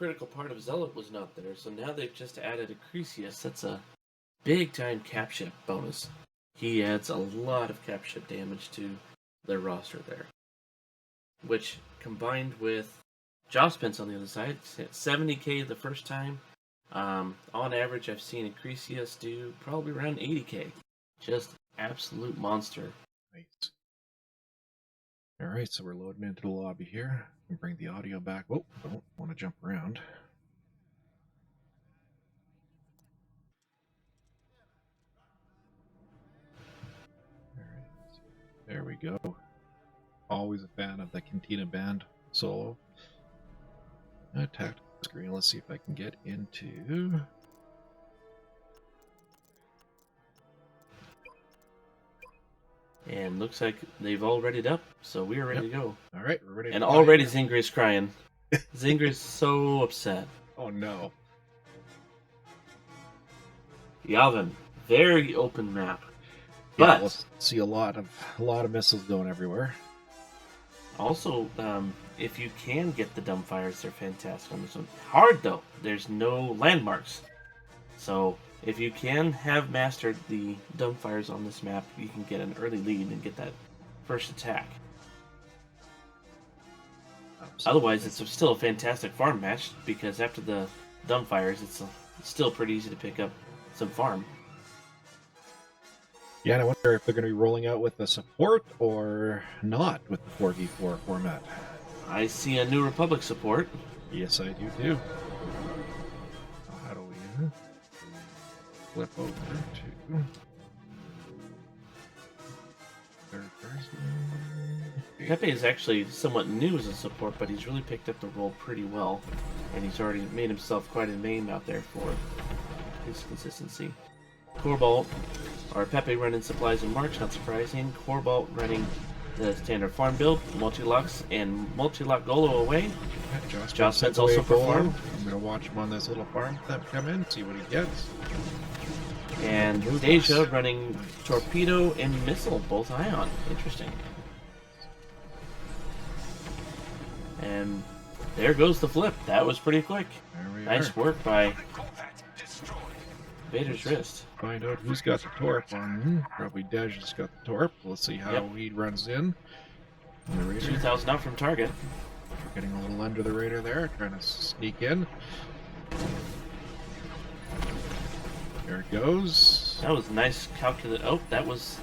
critical part of Zealot was not there, so now they've just added Acrisius. That's a big-time cap ship bonus. He adds a lot of cap ship damage to their roster there. Which, combined with Job Spence on the other side, 70k the first time. On average, I've seen Acrisius do probably around 80k. Just absolute monster. Right. Alright, so we're loading into the lobby here. We bring the audio back. Oh, don't want to jump around. Alright, there we go. Always a fan of the Cantina Band solo. Tactical screen. Let's see if I can get into... And looks like they've all readied up, so we're ready to go. Alright, we're ready. And already Zingra's crying. Zingra's so upset. Oh no. Yavin, very open map. Yeah, But we'll see a lot of missiles going everywhere. also, if you can get the dumbfires, they're fantastic on this one. Hard though, there's no landmarks. So if you can have mastered the dumbfires on this map, you can get an early lead and get that first attack. Absolutely. Otherwise, it's still a fantastic farm match, because after the dumbfires, it's still pretty easy to pick up some farm. Yeah, and I wonder if they're going to be rolling out with the support or not with the 4v4 format. I see a New Republic support. Yes, I do too. How do we flip over to third person? Pepe is actually somewhat new as a support, but he's really picked up the role pretty well, and he's already made himself quite a name out there for his consistency. Cobalt, or Pepe running supplies and marks, not surprising. Cobalt running the standard farm build, multi-locks, and multi-lock Golo away. Job Spence also performed. I'm going to watch him on this little farm come in, see what he gets. And Deja running torpedo and missile, both ion. Interesting. And there goes the flip. That was pretty quick. Nice work by Vader's wrist. Find out who's got the torp on him. Probably Dej's got the torp. Let's see how he runs in. 2,000 out from target. Getting a little under the radar there, trying to sneak in. There it goes. That was nice calculate. Oh, that was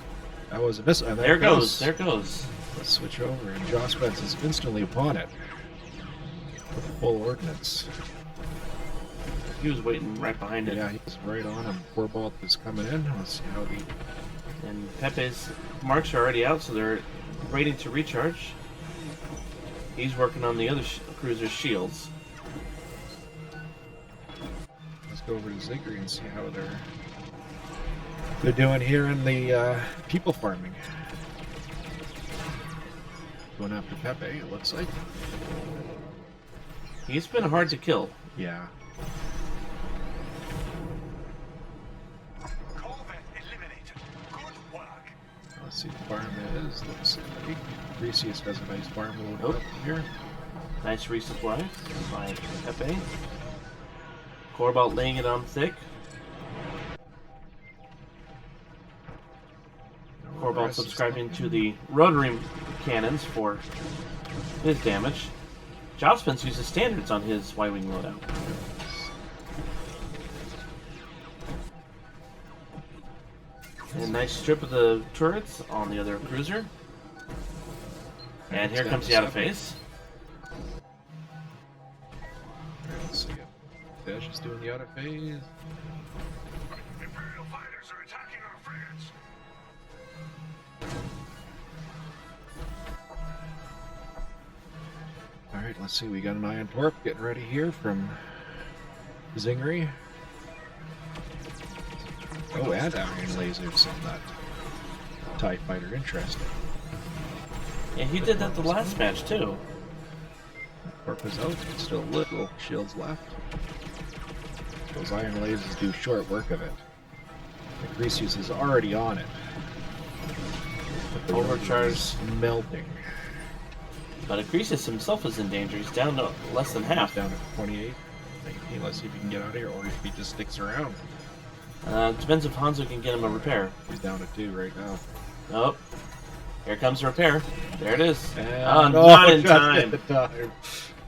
a miss. There it goes. There it goes. Let's switch over, and Job Spence is instantly upon it with full ordnance. He was waiting right behind it. Yeah, he's right on him. Cobalt is coming in. Let's see how the... And Pepe's marks are already out, so they're waiting to recharge. He's working on the other cruiser's shields. Let's go over to Zigri and see how they're doing here in the people farming. Going after Pepe, it looks like. He's been hard to kill. Yeah. Let's see, the farm is. Looks like Acrisius has a nice farm load up here. Nice resupply by Pepe. Cobalt laying it on thick. Cobalt subscribing to the rotary cannons for his damage. Job Spence uses standards on his Y-Wing loadout. And nice strip of the turrets on the other cruiser. And here comes the out-of-phase. Let's see. Dash is doing the out-of-phase. Imperial fighters are attacking our frigates. Alright, let's see. We got an ion torp getting ready here from Zingri. Oh, and iron lasers on that TIE fighter. Interesting. Yeah, he did that the last match too. Torp is out. Still little shields left. Those iron lasers do short work of it. Acrisius is already on it. But the Overcharge is melting. But Acrisius himself is in danger. He's down to less than half. Down at 28. 19. Let's see if he can get out of here, or if he just sticks around. Depends if Hanzo can get him a repair. He's down at 2 right now. Oh, here comes the repair. There it is. And Not in just time. in time.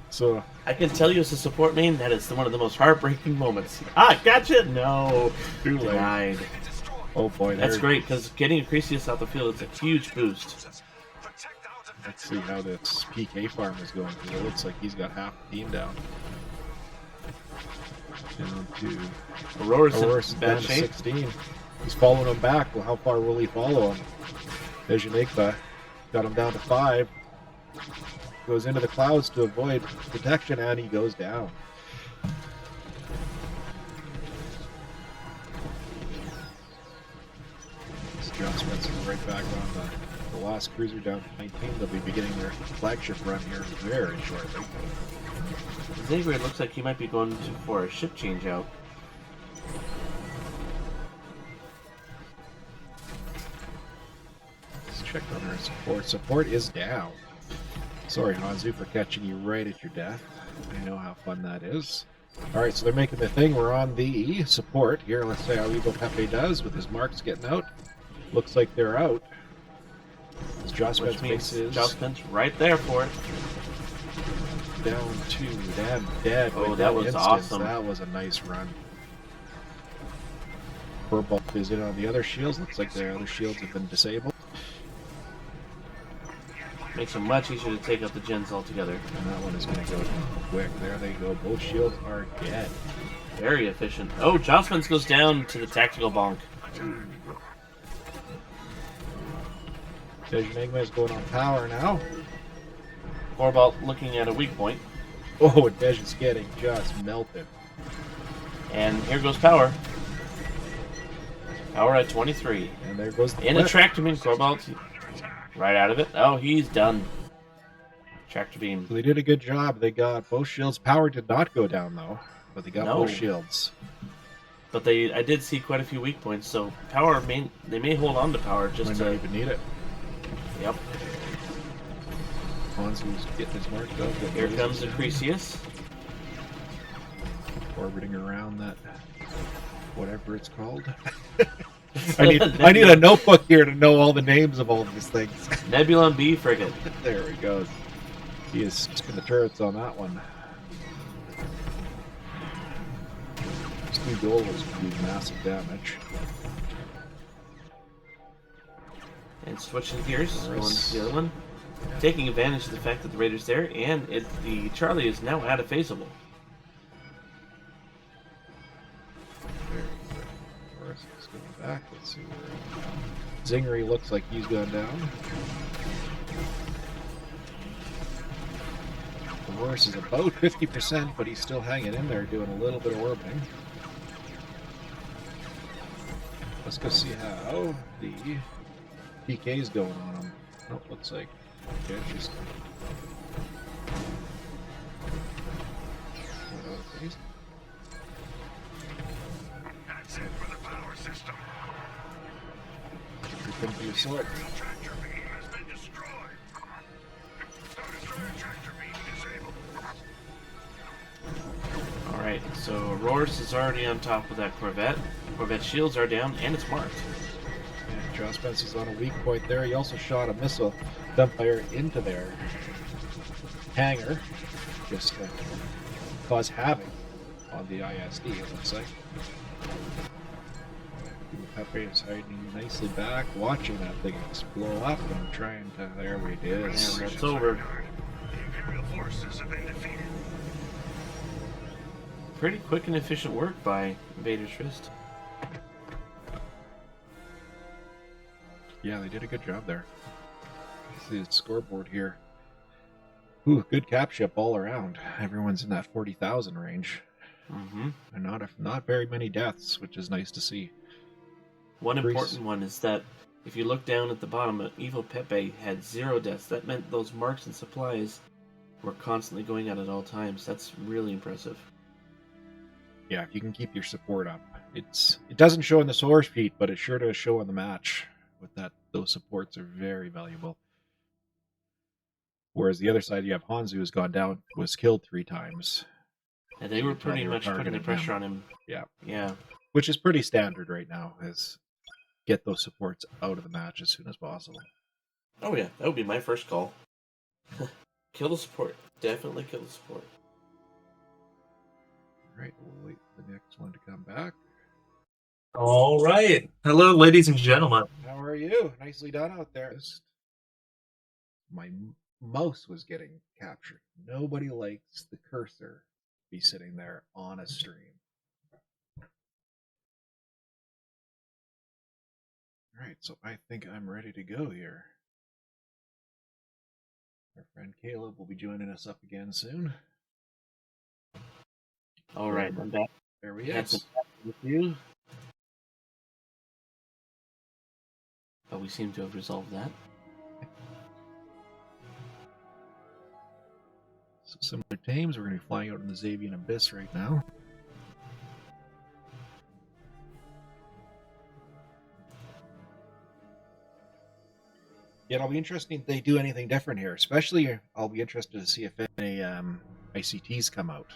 So I can tell you as a support main, that is one of the most heartbreaking moments. Gotcha! No. too late. Denied. Oh boy, That's great, because getting Acrisius out the field is a huge boost. Let's see how this PK farm is going. It looks like he's got half the team down. Down to Aurora's in down bad to shape. 16. He's following him back. Well, how far will he follow him? Dejanigba got him down to 5. Goes into the clouds to avoid protection, and he goes down. John Spencer right back on the last cruiser down to 19. They'll be beginning their flagship run here very shortly. Xavier looks like he might be going for a ship change out. Let's check on our support. Support is down. Sorry, Hanzu, for catching you right at your death. I know how fun that is. Alright, so they're making the thing. We're on the support here. Let's see how Eagle Pepe does with his marks getting out. Looks like they're out. As Joss Which means faces Jocelyn's right there for it. down to them dead. Oh, with that was instance. awesome. That was a nice run. Purple is in on the other shields. Looks like the other shields have been disabled. Makes it much easier to take out the gens altogether. And that one is going to go quick. There they go. Both shields are dead. Very efficient. Oh, Jocelyn's goes down to the tactical bonk. Dejanigma is going on power now. Corbalt looking at a weak point. Oh, Dej is getting just melted. And here goes power. Power at 23. And there goes the In a flip. tractor beam, Corbalt. Right out of it. Oh, he's done. Tractor beam. So they did a good job. They got both shields. Power did not go down, though. But they got No. both shields. But I did see quite a few weak points, so power they may hold on to power just Might not to. even need it. Yep. Hanzu's getting his mark up. Here comes Acrisius. Orbiting around that, whatever it's called. I need a notebook here to know all the names of all these things. Nebulon B frigate. There he goes. He is spin the turrets on that one. Stu Dole was doing massive damage. And switching gears, going Norris. to the other one. Taking advantage of the fact that the Raider's there, and the Charlie is now out of phaseable. There you go. Norris is going back. Let's see where Zingery looks like he's gone down. The horse is about 50%, but he's still hanging in there doing a little bit of orbiting. Let's go see how the PK is going on him. Oh, looks like okay, she's That's it for the power system. here comes the assault. Tractor beam has been destroyed. Star Destroyer tractor beam disabled. Alright, so Aurora's is already on top of that Corvette. Corvette shields are down, and it's marked. And John Spencer's on a weak point there. He also shot a missile dumpfire into their hangar. Just to cause havoc on the ISD, it looks like. Pepe is hiding nicely back, watching that thing blow up and trying to. There we did. And that's over. The Imperial forces have been defeated. Pretty quick and efficient work by Vader's Wrist. Yeah, they did a good job there. See the scoreboard here. Ooh, good cap ship all around. Everyone's in that 40,000 range. Mm-hmm. And not very many deaths, which is nice to see. One Grease. important one is that if you look down at the bottom, Evil Pepe had 0 deaths. That meant those marks and supplies were constantly going out at all times. That's really impressive. Yeah, if you can keep your support up. It doesn't show in the source feed, but it sure does show in the match. With that, those supports are very valuable. Whereas the other side, you have Hanzu who's gone down, was killed 3 times. And they were pretty much putting the targeting pressure him. on him. Yeah. Yeah. Which is pretty standard right now, is get those supports out of the match as soon as possible. Oh yeah, that would be my first call. Kill the support. Definitely kill the support. Alright, we'll wait for the next one to come back. All right. Hello, ladies and gentlemen. How are you? Nicely done out there. My mouse was getting captured. Nobody likes the cursor be sitting there on a stream. Alright, so I think I'm ready to go here. Our friend Caleb will be joining us up again soon. All right, I'm back. There we Had some go. with you. But we seem to have resolved that. So similar teams, we're going to be flying out in the Xavian Abyss right now. Yeah, it'll be interesting if they do anything different here. Especially, I'll be interested to see if any ICTs come out,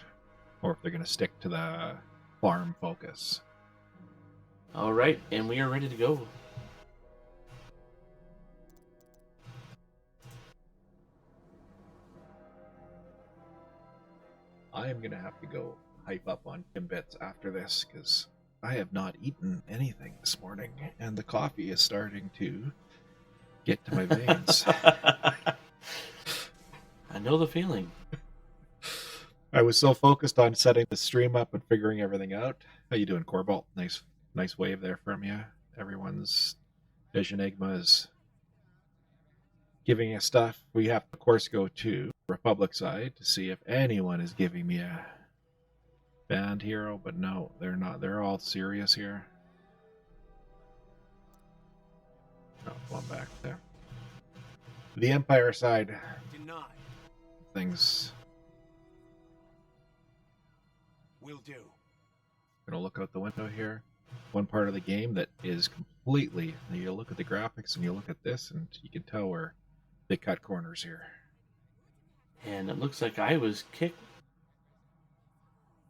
or if they're going to stick to the farm focus. All right, and we are ready to go. I am going to have to go hype up on Timbits after this, because I have not eaten anything this morning, and the coffee is starting to get to my veins. I know the feeling. I was so focused on setting the stream up and figuring everything out. How you doing, Corbalt? Nice wave there from you. Everyone's Vision Enigma is giving us stuff. We have to, of course, go to Republic side to see if anyone is giving me a band hero, but no, they're not. They're all serious here. Oh, one back there. The Empire side, Denied. things. Will do. Gonna look out the window here. One part of the game that is completely. You look at the graphics and you look at this, and you can tell where they cut corners here. And it looks like I was kicked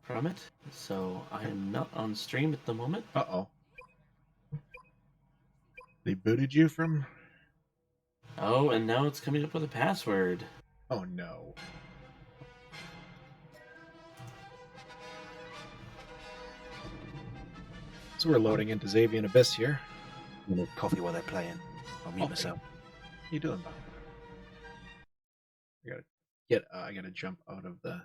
from it, so I am not on stream at the moment. Uh-oh. They booted you from... Oh, and now it's coming up with a password. Oh, no. So we're loading into Xavian Abyss here. I'm gonna coffee while they're playing. I'll mute Okay. myself. How you doing, Bob? I gotta jump out of the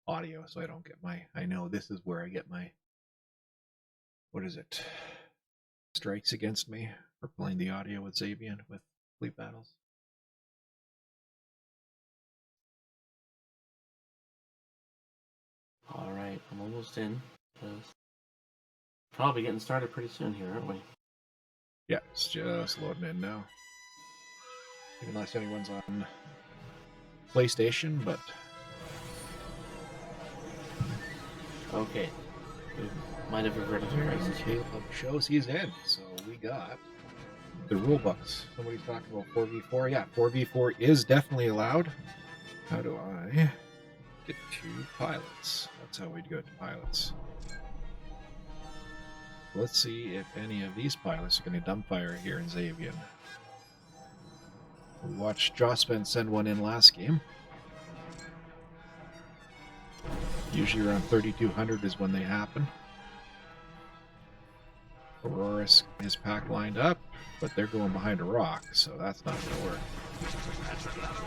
audio so I don't get my... I know this is where I get my... What is it? Strikes against me for playing the audio with Xavian with Fleet Battles. All right, I'm almost in. Probably getting started pretty soon here, aren't we? Yeah, it's just loading in now. Even unless anyone's on PlayStation, but Okay. We might have reverted to crisis here. Caleb shows he's in. So we got the rule books. Somebody's talking about 4v4. Yeah, 4v4 is definitely allowed. How do I get to pilots? That's how we go to pilots. Let's see if any of these pilots are going to dumbfire here in Xavian. We watched Jospin send one in last game. Usually around 3,200 is when they happen. Aurora's his pack lined up, but they're going behind a rock, so that's not going to work.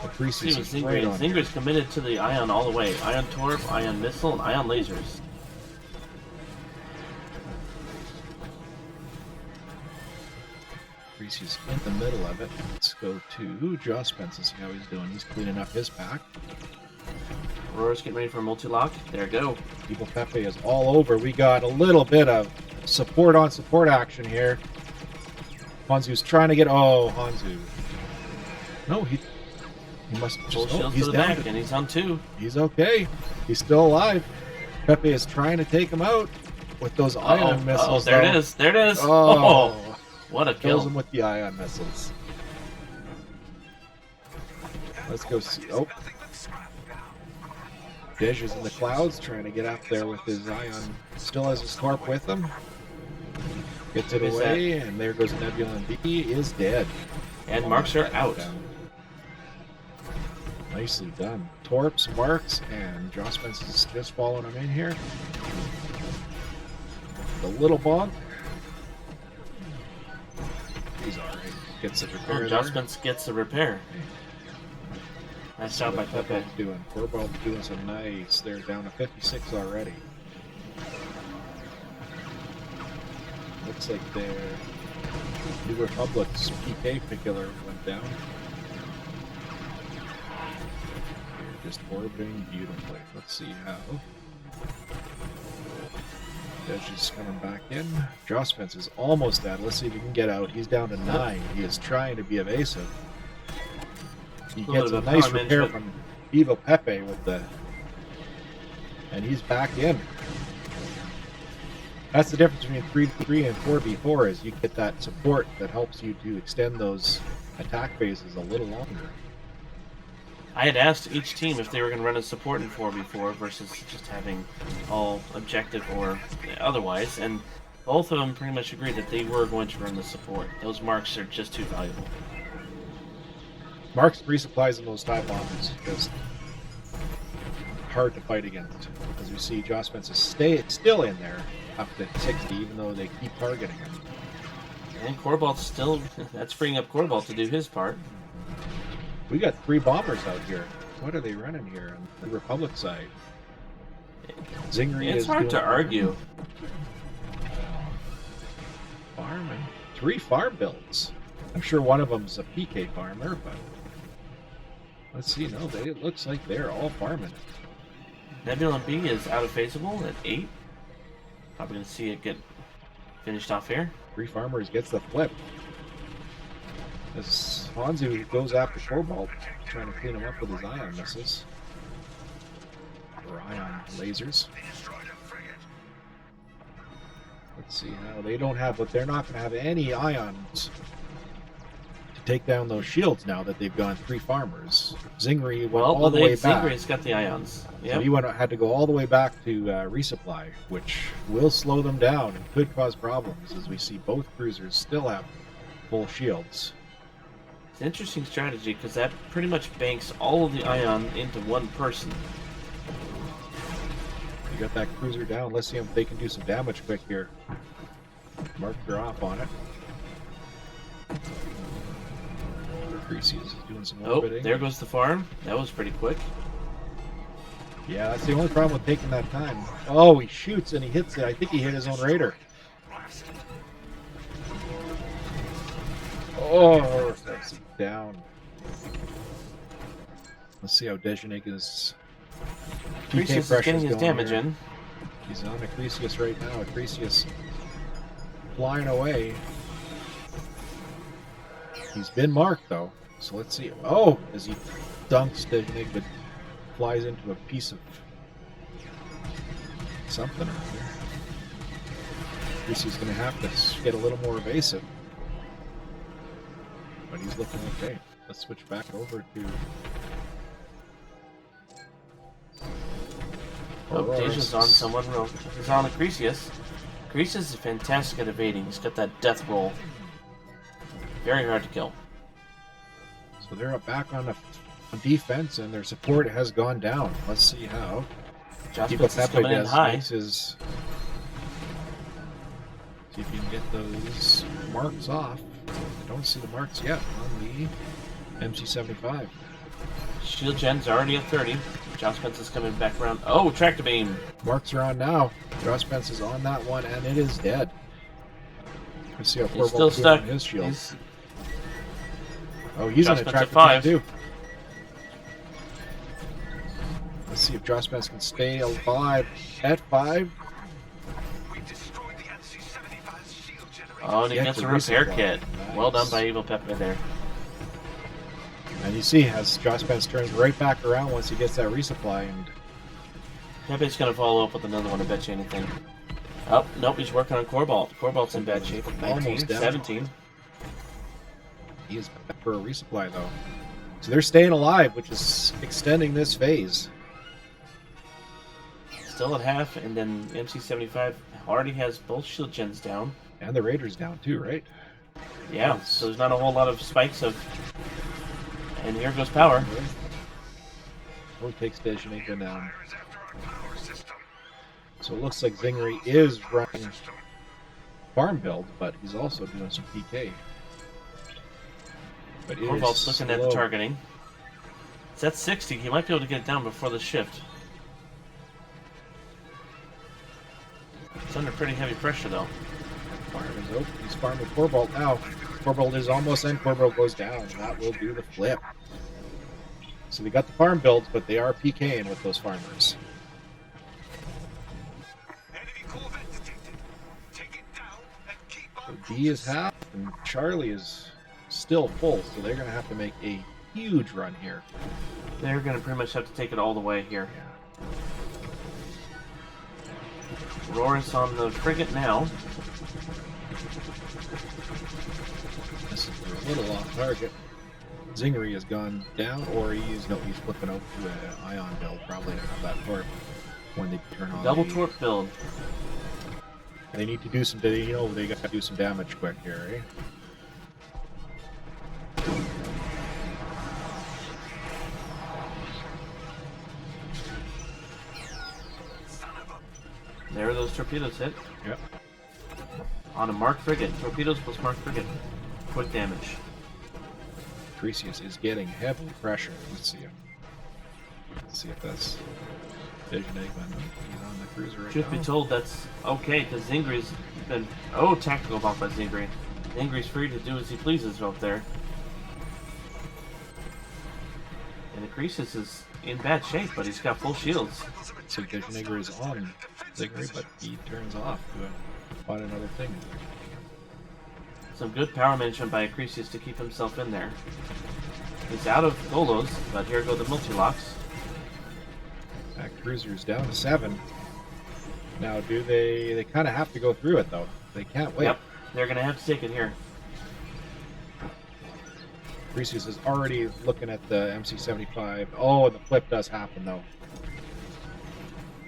Caprices is right on here. Zinger's committed to the Ion all the way. Ion Torp, Ion Missile, and Ion Lasers. Caprices in the middle of it. Let's go to Joss Spence and see how he's doing. He's cleaning up his pack. Aurora's getting ready for a multi-lock. There we go. Evil Pepe is all over. We got a little bit of support on support action here. Hanzu's trying to get... Oh, Hanzu. No, he must Full just... Oh, shields he's to the down. back, and he's on 2. He's okay. He's still alive. Pepe is trying to take him out with those ion missiles. There though. it is. There it is. Oh, What a kills kill. him with the ion missiles. Let's go see. Oh. Dej is in the clouds trying to get up there with his Ion. Still has his Torp with him. Gets it away, and there goes Nebula, and B is dead. And marks are out. Nicely done. Torps, marks, and Joss Spence is just following him in here. The little bomb. He's alright. Gets the repair. Joss Spence gets the repair. Nice job by Pepe. Corbalt's doing some nice. They're down to 56 already. Looks like their New Republic's PK particular went down. They're just orbiting beautifully. Let's see how. Dej is coming back in. Joss Spence is almost dead. Let's see if he can get out. He's down to 9. He is trying to be evasive. He gets a nice repair from Evo Pepe with the... And he's back in. That's the difference between 3v3 and 4v4 is you get that support that helps you to extend those attack phases a little longer. I had asked each team if they were going to run a support in 4v4 versus just having all objective or otherwise, and both of them pretty much agreed that they were going to run the support. Those marks are just too valuable. Marks resupplies in those TIE bombers just hard to fight against. As we see, Joss Spence is still in there up to 60, even though they keep targeting him. And Corbalt's still... That's freeing up Corbalt to do his part. We got 3 bombers out here. What are they running here on the Republic side? Zingri It's is hard to argue. Farming. 3 farm builds. I'm sure one of them's a PK farmer, but let's see. No, it looks like they're all farming. Nebula B is out of phaseable at 8. Probably going to see it get finished off here. 3 farmers gets the flip. As Hanzu goes after Cobalt, trying to clean him up with his ion missiles. Or ion lasers. Let's see how they don't have, but they're not going to have any ions to take down those shields now that they've gone 3 farmers. Zingri went all the way back. Zingri's got the ions. Yep. So he had to go all the way back to resupply, which will slow them down and could cause problems as we see both cruisers still have full shields. It's an interesting strategy because that pretty much banks all of the ion into one person. You got that cruiser down. Let's see if they can do some damage quick here. Mark her off on it. Creasy is doing some orbiting. Oh, there goes the farm. That was pretty quick. Yeah, that's the only problem with taking that time. Oh, he shoots and he hits it. I think he hit his own raider. Oh, that's down. Let's see how Dejanik is. Creasius is getting his damage in. He's on Acrisius right now. Acrisius flying away. He's been marked though, so let's see. Oh, as he dunks Dejanik, but flies into a piece of something over there. Acrisius is going to have to get a little more evasive. But he's looking okay. Let's switch back over to... Oh, Deja's on someone. He's on Acrisius. Acrisius is fantastic at evading. He's got that death roll. Very hard to kill. So they're back on defense, and their support has gone down. Let's see how. Joss Spence is coming in high. See if you can get those marks off. I don't see the marks yet on the MC-75. Shield gen's already at 30. Joss Spence is coming back around. Oh, tractor beam. Marks are on now. Joss Spence is on that one, and it is dead. Let's see how he's still stuck. His shield. He's on a tractor beam too. Let's see if Joss Spence can stay alive at 5. Oh, and he gets a repair kit. Nice. Well done by Evil Pepe there. And you see, as Joss Spence turns right back around once he gets that resupply, and Pepe's going to follow up with another one, I bet you anything. Oh, nope, he's working on Corbalt. Corbalt's in bad shape. 19, 17. He is back for a resupply, though. So they're staying alive, which is extending this phase. Still at half, and then MC75 already has both shield gens down. And the Raiders down too, right? Yeah, Yes. so there's not a whole lot of spikes of... And here goes power. Oh, it takes Dejanenko down. Fire is after our power system. So it looks like Zingri is running farm build, but he's also doing some PK. But it Corvalt's is looking at the slow. targeting. It's at 60. He might be able to get it down before the shift. It's under pretty heavy pressure, though. Farm is open. He's farming Corbold now. Corbold is almost in. Corbold goes down, and that will do the flip. So they got the farm builds, but they are PKing with those farmers. Enemy Corvette detected. Take it down and keep So on D is half, and Charlie is still full, so they're going to have to make a huge run here. They're going to pretty much have to take it all the way here. Yeah. Roar's on the frigate now. This is a little off target. Zingri has gone down, or he's flipping out to an ion build, probably to have that torp when they turn on. Double the, torp build. They need to do some. They got to do some damage quick here, eh? There those torpedoes hit. Yep. On a marked frigate. Torpedoes plus marked frigate. Quick damage. Cresius is getting heavy pressure. Let's see him. Let's see if that's Vision Eggman. He's on the cruiser right Truth now. be told, that's okay, because Zingri's been... Oh, tactical bomb by Zingri. Zingri's free to do as he pleases out there. And the Croesus is in bad shape, but he's got full shields. So Vision Egger is on Zingri, but he turns off to find another thing. Some good power management by Acrisius to keep himself in there. He's out of Golos, but here go the multi-locks. That cruiser's down to 7. Now, do they kind of have to go through it, though. They can't wait. Yep, they're going to have to take it here. Cresius is already looking at the MC-75. Oh, and the flip does happen, though.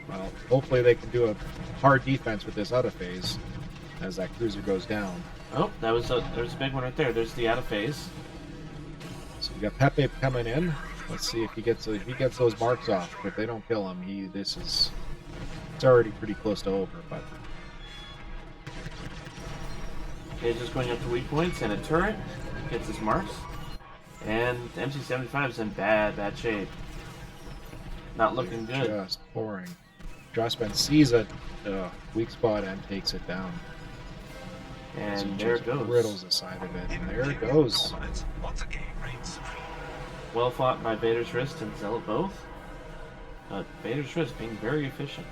Well, hopefully they can do a hard defense with this out of phase as that cruiser goes down. Oh, there's a big one right there. There's the out of phase. So we got Pepe coming in. Let's see if he gets those marks off. If they don't kill him, it's already pretty close to over. But He's just going up to weak points, and a turret gets his marks. And MC-75 is in bad shape. Not looking good. just pouring. Jospin sees a weak spot and takes it down. And So there it just goes. riddles the side of it, and there it goes. Once again, reigns supreme. Well fought by Vader's Wrist and Zealot both. But Vader's Wrist being very efficient.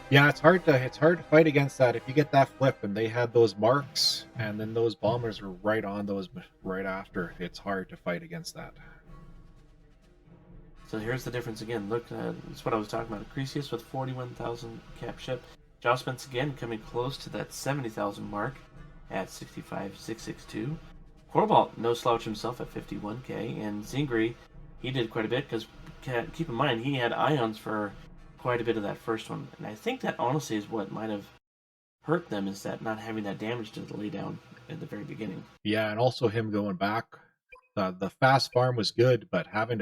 Yeah, it's hard to fight against that if you get that flip and they had those marks and then those bombers are right on those right after. It's hard to fight against that. So here's the difference again. Look, that's what I was talking about. Acrisius with 41,000 cap ship. Jospence again coming close to that 70,000 mark at 65,662. Corbold, no slouch himself at 51k. And Zingri, he did quite a bit because keep in mind, he had ions for quite a bit of that first one. And I think that honestly is what might have hurt them, is that not having that damage to the laydown at the very beginning. Yeah, and also him going back. The fast farm was good, but having to